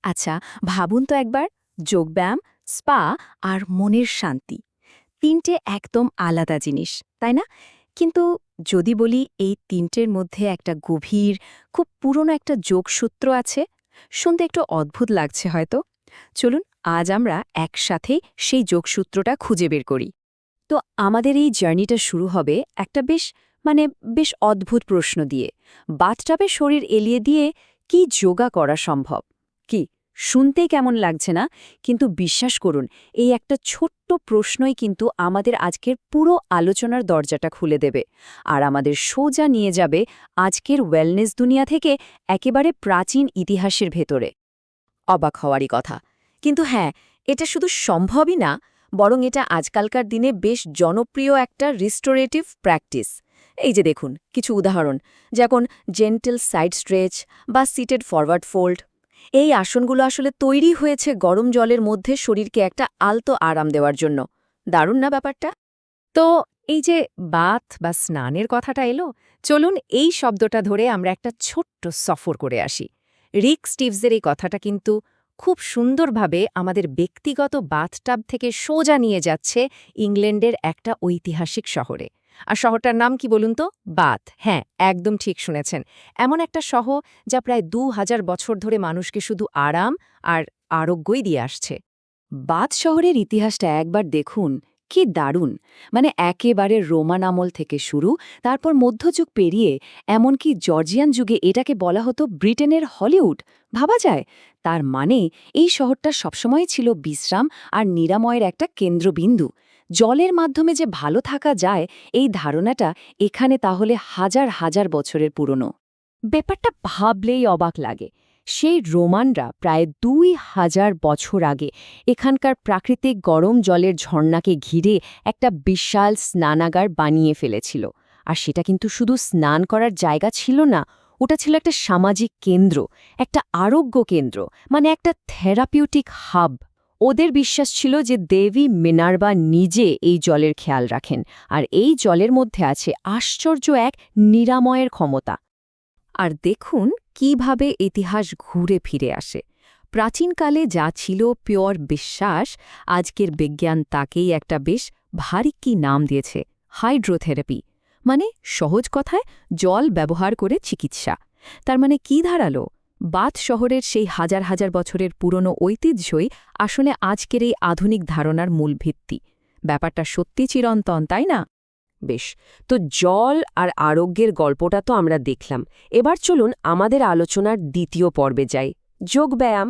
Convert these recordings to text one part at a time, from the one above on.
আচ্ছা, ভাবুন তো একবার, যোগব্যায়াম, স্পা আর মনের শান্তি। তিনটে একদম আলাদা জিনিস, তাই না? কিন্তু যদি বলি এই তিনটের মধ্যে একটা গভীর, খুব পুরনো একটা যোগসূত্র আছে, শুনতে একটু অদ্ভুত লাগছে হয়তো। চলুন আজ আমরা একসাথে সেই যোগসূত্রটা খুঁজে বের করি। তো আমাদের এই জার্নিটা শুরু হবে একটা বেশ অদ্ভুত প্রশ্ন দিয়ে। বাথটাবে শরীর এলিয়ে দিয়ে কি যোগা করা সম্ভব? কি শুনতেই কেমন লাগছে না? কিন্তু বিশ্বাস করুন, এই একটা ছোট্ট প্রশ্নই কিন্তু আমাদের আজকের পুরো আলোচনার দরজাটা খুলে দেবে, আর আমাদের সোজা নিয়ে যাবে আজকের ওয়েলনেস দুনিয়া থেকে একেবারে প্রাচীন ইতিহাসের ভেতরে। অবাক হওয়ারই কথা। কিন্তু হ্যাঁ, এটা শুধু সম্ভবই না, বরং এটা আজকালকার দিনে বেশ জনপ্রিয় একটা রিস্টোরেটিভ প্র্যাকটিস। এই যে দেখুন কিছু উদাহরণ, যেমন জেন্টল সাইড স্ট্রেচ বা সিটেড ফরওয়ার্ড ফোল্ড। এই আসনগুলো আসলে তৈরি হয়েছে গরম জলের মধ্যে শরীরকে একটা আলতো আরাম দেওয়ার জন্য। দারুণ না ব্যাপারটা? তো এই যে বাথ বা স্নানের কথাটা এলো, চলুন এই শব্দটা ধরে আমরা একটা ছোট্ট সফর করে আসি। রিক স্টিভসের এই কথাটা কিন্তু খুব সুন্দরভাবে আমাদের ব্যক্তিগত বাথটাব থেকে সোজা নিয়ে যাচ্ছে ইংল্যান্ডের একটা ঐতিহাসিক শহরে। আর শহরটার নাম কি বলুন তো? বাথ। হ্যাঁ, একদম ঠিক শুনেছেন। এমন একটা শহর যা প্রায় ২,০০০ বছর ধরে মানুষকে শুধু আরাম আর আরোগ্যই দিয়ে আসছে। বাথ শহরের ইতিহাসটা একবার দেখুন, কি দারুণ! মানে একেবারে রোমান আমল থেকে শুরু, তারপর মধ্যযুগ পেরিয়ে এমনকি জর্জিয়ান যুগে এটাকে বলা হতো ব্রিটেনের হলিউড। ভাবা যায়? তার মানে এই শহরটা সবসময় ছিল বিশ্রাম আর নিরাময়ের একটা কেন্দ্রবিন্দু। জলের মাধ্যমে যে ভালো থাকা যায়, এই ধারণাটা এখানে তাহলে হাজার হাজার বছরের পুরনো। ব্যাপারটা ভাবলেই অবাক লাগে। সেই রোমানরা প্রায় ২,০০০ বছর আগে এখানকার প্রাকৃতিক গরম জলের ঝর্ণাকে ঘিরে একটা বিশাল স্নানাগার বানিয়ে ফেলেছিল। আর সেটা কিন্তু শুধু স্নান করার জায়গা ছিল না, ওটা ছিল একটা সামাজিক কেন্দ্র, একটা আরোগ্য কেন্দ্র, মানে একটা থেরাপিউটিক হাব। ওদের বিশ্বাস ছিল যে দেবী মিনার্ভা নিজে এই জলের খেয়াল রাখেন, আর এই জলের মধ্যে আছে আশ্চর্য এক নিরাময়ের ক্ষমতা। আর দেখুন কিভাবে ইতিহাস ঘুরে ফিরে আসে। প্রাচীনকালে যা ছিল পিওর বিশ্বাস, আজকের বিজ্ঞান তাকেই একটা বেশ ভারী কি নাম দিয়েছে, হাইড্রোথেরাপি। মানে সহজ কথায় জল ব্যবহার করে চিকিৎসা। তার মানে কি দাঁড়ালো? বাথ শহরের সেই হাজার হাজার বছরের পুরনো ঐতিহ্যই আসলে আজকের এই আধুনিক ধারণার মূল ভিত্তি। ব্যাপারটা সত্যি চিরন্তন, তাই না? বেশ, তো জল আর আরোগ্যের গল্পটা তো আমরা দেখলাম। এবার চলুন আমাদের আলোচনার দ্বিতীয় পর্বে যাই, যোগব্যায়াম।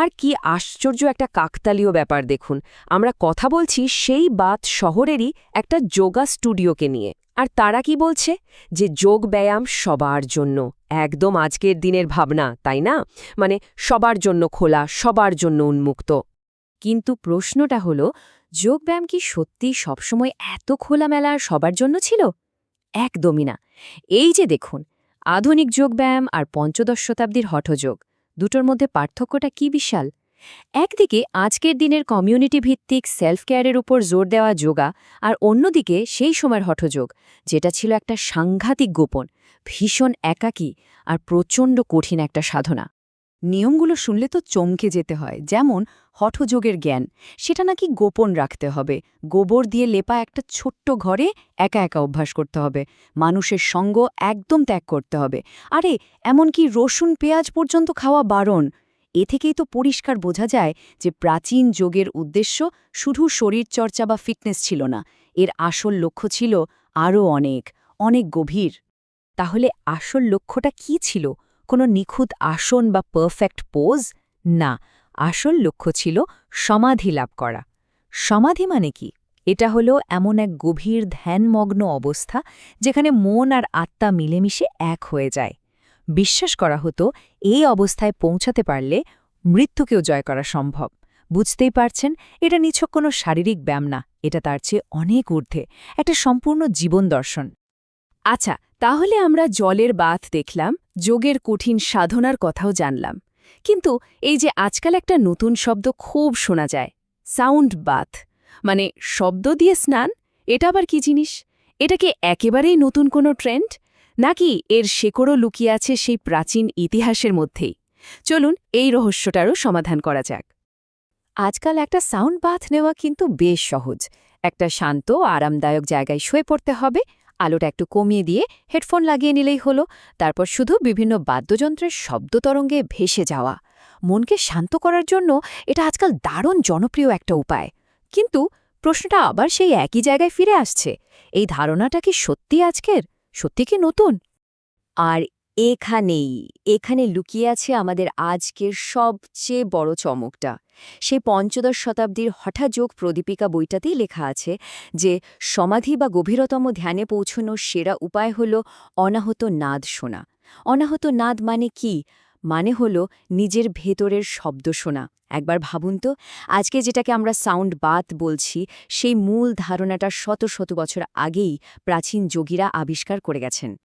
আর কি আশ্চর্য একটা কাকতালীয় ব্যাপার দেখুন, আমরা কথা বলছি সেই বাথ শহরেরই একটা যোগা স্টুডিওকে নিয়ে। আর তারা কি বলছে? যে যোগব্যায়াম সবার জন্য, একদম আজকের দিনের ভাবনা, তাই না? মানে সবার জন্য খোলা, সবার জন্য উন্মুক্ত। কিন্তু প্রশ্নটা হলো, যোগব্যায়াম কি সত্যিই সবসময় এত খোলামেলা আর সবার জন্য ছিল? একদমই না। এই যে দেখুন, আধুনিক যোগব্যায়াম আর পঞ্চদশ শতাব্দীর হঠযোগ, দুটোর মধ্যে পার্থক্যটা কি বিশাল! একদিকে আজকের দিনের কমিউনিটি ভিত্তিক সেলফ কেয়ারের উপর জোর দেওয়া যোগা, আর অন্যদিকে সেই সময়ের হঠযোগ, যেটা ছিল একটা সাংঘাতিক গোপন, ভীষণ একাকী আর প্রচণ্ড কঠিন একটা সাধনা। নিয়মগুলো শুনলে তো চমকে যেতে হয়। যেমন হঠযোগের জ্ঞান, সেটা নাকি গোপন রাখতে হবে, গোবর দিয়ে লেপা একটা ছোট্ট ঘরে একা একা অভ্যাস করতে হবে, মানুষের সঙ্গ একদম ত্যাগ করতে হবে, আরে এমনকি রসুন পেঁয়াজ পর্যন্ত খাওয়া বারণ। এ থেকেই তো পরিষ্কার বোঝা যায় যে প্রাচীন যোগের উদ্দেশ্য শুধু শরীরচর্চা বা ফিটনেস ছিল না, এর আসল লক্ষ্য ছিল আরও অনেক, অনেক গভীর। তাহলে আসল লক্ষ্যটা কি ছিল? কোনো নিখুঁত আসন বা পারফেক্ট পোজ? না, আসল লক্ষ্য ছিল সমাধি লাভ করা। সমাধি মানে কি? এটা হলো এমন এক গভীর ধ্যানমগ্ন অবস্থা যেখানে মন আর আত্মা মিলেমিশে এক হয়ে যায়। বিশ্বাস করা হতো এই অবস্থায় পৌঁছাতে পারলে মৃত্যুকেও জয় করা সম্ভব। বুঝতেই পারছেন, এটা নিছক কোনো শারীরিক ব্যায়াম না, এটা তার চেয়ে অনেক ঊর্ধ্বে, একটা সম্পূর্ণ জীবন দর্শন। আচ্ছা, তাহলে আমরা জলের বাথ দেখলাম, যোগের কঠিন সাধনার কথাও জানলাম। কিন্তু এই যে আজকাল একটা নতুন শব্দ খুব শোনা যায়, সাউন্ড বাথ, মানে শব্দ দিয়ে স্নান, এটা আবার কি জিনিস? এটা কি একেবারেই নতুন কোনো ট্রেন্ড, নাকি এর শেকড়ও লুকিয়ে আছে সেই প্রাচীন ইতিহাসের মধ্যেই? চলুন এই রহস্যটারও সমাধান করা যাক। আজকাল একটা সাউন্ড বাথ নেওয়া কিন্তু বেশ সহজ। একটা শান্ত আরামদায়ক জায়গায় শুয়ে পড়তে হবে, আলোটা একটু কমিয়ে দিয়ে হেডফোন লাগিয়ে নিলেই হলো। তারপর শুধু বিভিন্ন বাদ্যযন্ত্রের শব্দ তরঙ্গে ভেসে যাওয়া। মনকে শান্ত করার জন্য এটা আজকাল দারুণ জনপ্রিয় একটা উপায়। কিন্তু প্রশ্নটা আবার সেই একই জায়গায় ফিরে আসছে, এই ধারণাটা কি সত্যি আজকের, সত্যি কি নতুন? আর এখানে লুকিয়ে আছে আমাদের আজকের সবচেয়ে বড় চমকটা। সেই পঞ্চদশ শতাব্দীর হঠাযোগ প্রদীপিকা বইটাতেই লেখা আছে যে সমাধি বা গভীরতম ধ্যানে পৌঁছনোর সেরা উপায় হল অনাহত নাদ শোনা। অনাহত নাদ মানে কি? মানে হল নিজের ভেতরের শব্দ শোনা। একবার ভাবুন তো, আজকে যেটাকে আমরা সাউন্ড বাথ বলছি, সেই মূল ধারণাটা শত শত বছর আগেই প্রাচীন যোগীরা আবিষ্কার করে গেছেন।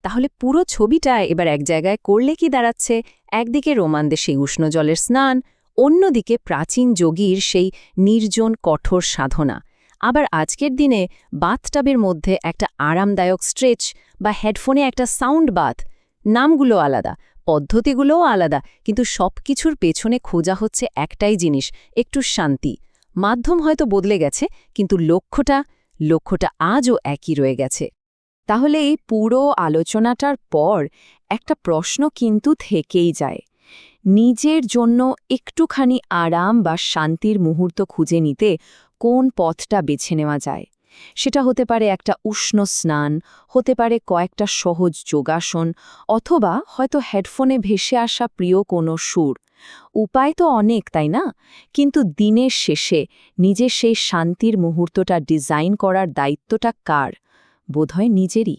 তাহলে পুরো ছবিটা এবার এক জায়গায় করলে কি দাঁড়াচ্ছে? একদিকে রোমানদের সেই উষ্ণ জলের স্নান, অন্যদিকে প্রাচীন যোগীর সেই নির্জন কঠোর সাধনা। আবার আজকের দিনে বাথটাবের মধ্যে একটা আরামদায়ক স্ট্রেচ বা হেডফোনে একটা সাউন্ড বাথ। নামগুলো আলাদা, পদ্ধতিগুলোও আলাদা, কিন্তু সবকিছুর পেছনে খোঁজা হচ্ছে একটাই জিনিস, একটু শান্তি। মাধ্যম হয়তো বদলে গেছে, কিন্তু লক্ষ্যটা আজও একই রয়ে গেছে। তাহলে এই পুরো আলোচনাটার পর একটা প্রশ্ন কিন্তু থেকেই যায়। নিজের জন্য একটুখানি আরাম বা শান্তির মুহূর্ত খুঁজে নিতে কোন পথটা বেছে নেওয়া যায়? সেটা হতে পারে একটা উষ্ণ স্নান, হতে পারে কয়েকটা সহজ যোগাসন, অথবা হয়তো হেডফোনে ভেসে আসা প্রিয় কোনো সুর। উপায় তো অনেক, তাই না? কিন্তু দিনের শেষে নিজের সেই শান্তির মুহূর্তটা ডিজাইন করার দায়িত্বটা কার? বোধহয় নিজেরই।